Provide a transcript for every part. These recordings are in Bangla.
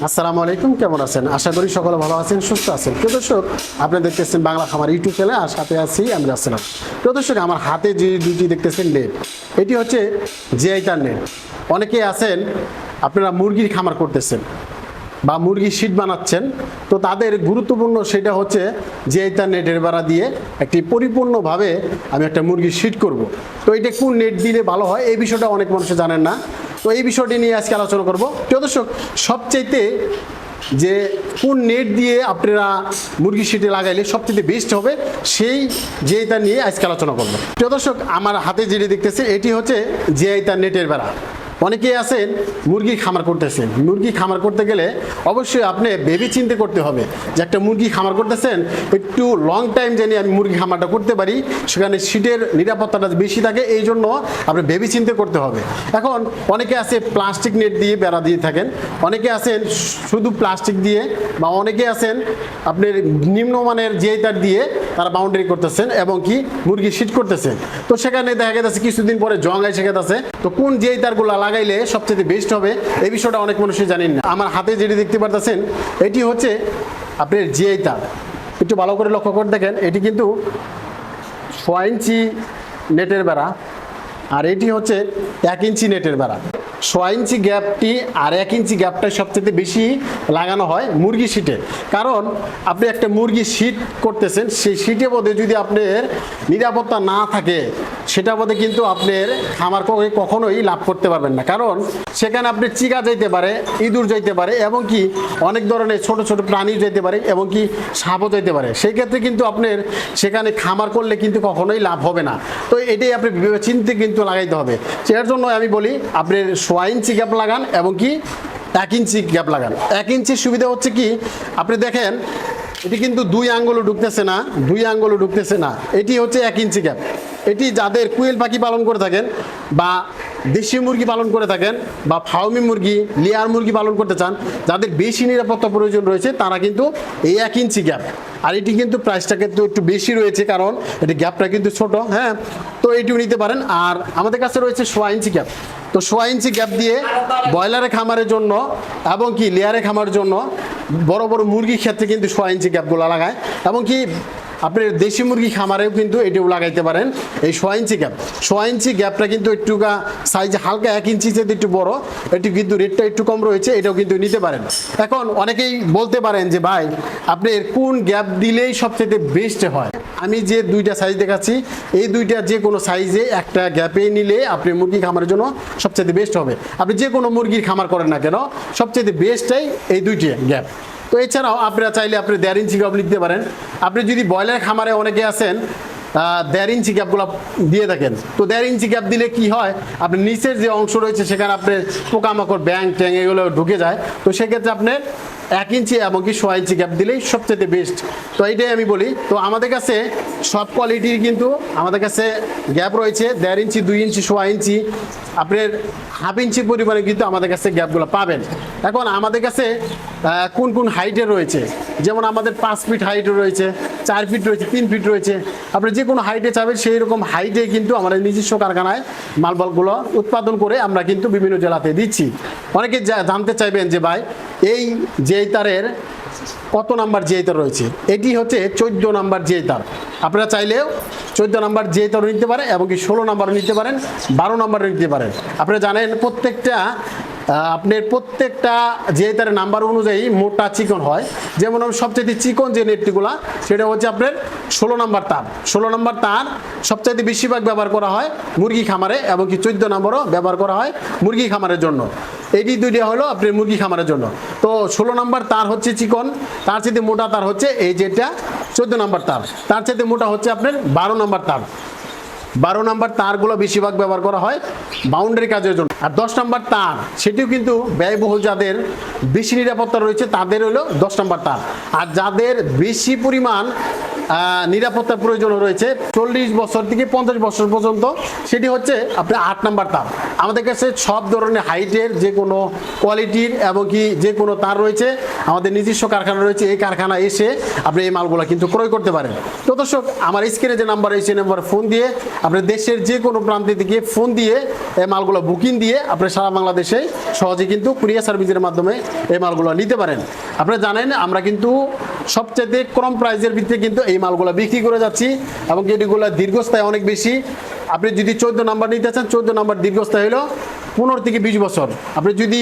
আসসালামু আলাইকুম, কেমন আছেন? আশা করি সকলে ভালো আছেন, সুস্থ আছেন। প্রিয় দর্শক, আপনি দেখতেছেন বাংলা খামার ইউটিউব চ্যানেল, আর সাথে আছি আমি আসসালাম। প্রিয় দর্শক, আমার হাতে যে দুটি দেখতেছেন নেট, এটি হচ্ছে জিআইটার নেট। অনেকেই আছেন আপনারা মুরগির খামার করতেছেন বা মুরগির শীট বানাচ্ছেন, তো তাদের গুরুত্বপূর্ণ সেটা হচ্ছে জিআইটার নেটের বেড়া দিয়ে একটি পরিপূর্ণভাবে আমি একটা মুরগির শীট করব। তো এটা কোন নেট দিলে ভালো হয় এই বিষয়টা অনেক মানুষ জানেন না। তো এই বিষয়টি নিয়ে আজকে আলোচনা করব। প্রিয় দর্শক, সবচাইতে যে কোন নেট দিয়ে আপনারা মুরগি শীটে লাগাইলে সবচেয়ে বেস্ট হবে সেই জিআইটা নিয়ে আজকে আলোচনা করব। প্রিয় দর্শক, আমার হাতে যেটি দেখতেছে এটি হচ্ছে জিআইটা নেটের বেড়া। অনেকেই আছেন মুরগি খামার করতেছেন। মুরগি খামার করতে গেলে অবশ্যই আপনি ভেবে চিন্তে করতে হবে যে একটা মুরগি খামার করতেছেন, একটু লং টাইম জানি আমি মুরগি খামারটা করতে পারি, সেখানে শীতের নিরাপত্তাটা বেশি থাকে, এই জন্য আপনি ভেবে চিন্তে করতে হবে। এখন অনেকে আছে প্লাস্টিক নেট দিয়ে বেড়া দিয়ে থাকেন, অনেকে আছেন শুধু প্লাস্টিক দিয়ে, বা অনেকে আছেন আপনার নিম্নমানের জিআইটার দিয়ে তারা বাউন্ডারি করতেছেন এবং কি মুরগি শীট করতেছেন। তো সেখানে দেখা গেছে কিছুদিন পরে জং আইসে গেছে। তো কোন জিআইটারগুলো লাগাইলে সবচেয়ে বেস্ট হবে এই বিষয়টা অনেক মানুষই জানেন না। আমার হাতে যেটি দেখতে পারতেছেন এটি হচ্ছে আপনার জিআইটার। একটু ভালো করে লক্ষ্য করে দেখেন, এটি কিন্তু 6 ইঞ্চি নেটের বেড়া, আর এটি হচ্ছে 1 ইঞ্চি নেটের বেড়া। 6 ইঞ্চি গ্যাপটি আর 1 ইঞ্চি গ্যাপটাই সবচেয়ে বেশি লাগানো হয় মুরগি শীটে। কারণ আপনি একটা মুরগি শীট করতেছেন, সেই শীটে বোধে যদি আপনার নিরাপত্তা না থাকে সেটা বোধে কিন্তু আপনার খামার কখনোই লাভ করতে পারবেন না। কারণ সেখানে আপনি চিকা যাইতে পারে, ইঁদুর যাইতে পারে, এবং কি অনেক ধরনের ছোট ছোট প্রাণী যাইতে পারে, এবং কি সাপও যাইতে পারে। সেই ক্ষেত্রে কিন্তু আপনার সেখানে খামার করলে কিন্তু কখনোই লাভ হবে না। তো এটাই আপনি চিন্তে কিন্তু লাগাইতে হবে। সেটার জন্য আমি বলি আপনার 6 ইঞ্চি গ্যাপ লাগান এবং কি 1 ইঞ্চি গ্যাপ লাগান। 1 ইঞ্চির সুবিধা হচ্ছে কি, আপনি দেখেন এটি কিন্তু 2 আঙ্গুলও ঢুকতেছে না, 2 আঙ্গুলও ঢুকতেছে না। এটি হচ্ছে 1 ইঞ্চি গ্যাপ। এটি যাদের কুয়েল পাখি পালন করে থাকেন, বা দেশি মুরগি পালন করে থাকেন, বা ফার্মি মুরগি, লেয়ার মুরগি পালন করতে চান, যাদের বেশি নিরাপত্তা প্রয়োজন রয়েছে তারা কিন্তু এই 1 ইঞ্চি গ্যাপ, আর এটি কিন্তু প্রাইসটা কিন্তু একটু বেশি রয়েছে কারণ এটি গ্যাপটা কিন্তু ছোট, হ্যাঁ, তো এটিও নিতে পারেন। আর আমাদের কাছে রয়েছে 6 ইঞ্চি গ্যাপ। তো 6 ইঞ্চি গ্যাপ দিয়ে ব্রয়লারের খামারের জন্য এবং কি লেয়ারের খামারের জন্য, বড় বড় মুরগির ক্ষেত্রে কিন্তু 6 ইঞ্চি গ্যাপগুলো লাগায়, এবং কি আপনি দেশি মুরগি খামারেও কিন্তু এটিও লাগাইতে পারেন এই 6 ইঞ্চি গ্যাপ। 6 ইঞ্চি গ্যাপটা কিন্তু একটু সাইজ হালকা 1 ইঞ্চি চেয়ে একটু বড়, এটি কিন্তু রেটটা একটু কম রয়েছে, এটাও কিন্তু নিতে পারেন। এখন অনেকেই বলতে পারেন যে ভাই আপনি কোন গ্যাপ দিলেই সবচেয়ে বেস্ট হয়। আমি যে দুইটা সাইজ দেখাচ্ছি এই দুইটা যে কোনো সাইজে একটা গ্যাপে নিলে আপনি মুরগি খামারের জন্য সবচেয়ে বেস্ট হবে। আপনি যে কোনো মুরগির খামার করেন না কেন, সবচেয়ে বেস্টটাই এই দুইটি গ্যাপ। তো এছাড়াও আপনারা চাইলে আপনি 1.5 ইঞ্চি গ্যাপ লিখতে পারেন। আপনি যদি ব্রয়লার খামারে অনেকে আছেন 1.5 ইঞ্চি গ্যাপগুলো দিয়ে থাকেন, তো 1.5 ইঞ্চি গ্যাপ দিলে কি হয়, আপনি নিচের যে অংশ রয়েছে সেখানে আপনার পোকামাকড়, ব্যাং ট্যাং এগুলো ঢুকে যায়। তো সেক্ষেত্রে আপনি 1 ইঞ্চি এবং কি 6 ইঞ্চি গ্যাপ দিলেই সবচেয়ে বেস্ট। তো এইটাই আমি বলি। তো আমাদের কাছে সব কোয়ালিটির কিন্তু আমাদের কাছে গ্যাপ রয়েছে, 1.5 ইঞ্চি, 2 ইঞ্চি, 6 ইঞ্চি, আপনার 1/2 ইঞ্চি পরিমাণে কিন্তু আমাদের কাছে গ্যাপগুলো পাবেন। এখন আমাদের কাছে কোন কোন হাইটের রয়েছে, যেমন আমাদের 5 ফিট হাইটও রয়েছে, 4 ফিট রয়েছে, 3 ফিট রয়েছে। আপনি যে কোনো হাইটে চাবেন সেই রকম হাইটে কিন্তু আমাদের নিজস্ব কারখানায় মালবলগুলো উৎপাদন করে আমরা কিন্তু বিভিন্ন জেলাতে দিচ্ছি। অনেকে জানতে চাইবেন যে ভাই এই জিআইটারের কত নাম্বার জিআইটার রয়েছে। এটি হচ্ছে 14 নাম্বার জিআইটার। আপনারা চাইলেও 14 নাম্বার জিআইটারও নিতে পারেন, এবং কি 16 নাম্বারও নিতে পারেন, 12 নাম্বারও নিতে পারেন। আপনারা জানেন আপনার প্রত্যেকটা জিআইটারের নাম্বার অনুযায়ী মোটা চিকন হয়। যেমন সবচেয়ে চিকন যে নেটটিগুলা সেটা হচ্ছে আপনার 16 নাম্বার তার। 16 নাম্বার তার সবচাইতে বেশিরভাগ ব্যবহার করা হয় মুরগি খামারে, এবং কি 14 নাম্বারও ব্যবহার করা হয় মুরগি খামারের জন্য। এটি দুইটা হলো আপনার মুরগি খামারের জন্য। তো 16 নাম্বার তার হচ্ছে চিকন, তার চাইতে মোটা তার হচ্ছে এই যেটা 14 নাম্বার তার, তার চাইতে মোটা হচ্ছে আপনার 12 নাম্বার তার। 12 নাম্বার তারগুলো বেশিরভাগ ব্যবহার করা হয় বাউন্ডারি কাজের জন্য। আর 10 নাম্বার তার সেটিও কিন্তু ব্যয়বহুল, যাদের বেশি নিরাপত্তা রয়েছে তাদের হলো 10 নাম্বার তার। আর যাদের বেশি পরিমাণ নিরাপত্তার প্রয়োজন রয়েছে 40 বছর থেকে 50 বছর পর্যন্ত, সেটি হচ্ছে আপনার 8 নাম্বার তার। আমাদের কাছে সব ধরনের হাইটের যে কোনো কোয়ালিটির এবং কি যে কোনো তার রয়েছে আমাদের নিজস্ব কারখানা রয়েছে, এই কারখানা এসে আপনি এই মালগুলো কিন্তু ক্রয় করতে পারেন। তো দর্শক, আমার স্ক্রিনে যে নাম্বার রয়েছে, নাম্বার ফোন দিয়ে আপনি দেশের যে কোনো প্রান্তে থেকে ফোন দিয়ে এই মালগুলো বুকিং দিয়ে আপনি সারা বাংলাদেশে সহজে কিন্তু কুরিয়ার সার্ভিসের মাধ্যমে এই মালগুলো নিতে পারেন। আপনারা জানেন আমরা কিন্তু সবচেয়ে কম প্রাইসের ভিত্তিতে কিন্তু এই মালগুলো বিক্রি করে যাচ্ছি এবং এগুলো দীর্ঘস্থায়ী অনেক বেশি। আপনি যদি 14 নাম্বার নিতে চান, 14 নাম্বার দীর্ঘস্থায়ী হলো 15 থেকে 20 বছর। আপনি যদি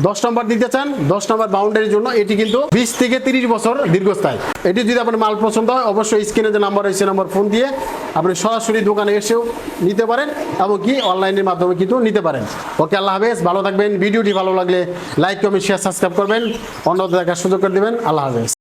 10 নাম্বার দিতে চান, 10 নাম্বার বাউন্ডারির জন্য এটি কিন্তু 20 থেকে 30 বছর দীর্ঘস্থায়ী। এটি যদি আপনার মাল পছন্দ হয়, অবশ্যই স্ক্রিনে যে নাম্বার রয়েছে নাম্বার ফোন দিয়ে আপনি সরাসরি দোকানে এসেও নিতে পারেন, এমনকি অনলাইনের মাধ্যমে কিন্তু নিতে পারেন। ওকে, আল্লাহ হাফেজ, ভালো থাকবেন। ভিডিওটি ভালো লাগলে লাইক, কমেন্ট, শেয়ার, সাবস্ক্রাইব করবেন, অন্যদের দেখার সুযোগ করে দেবেন। আল্লাহ হাফেজ।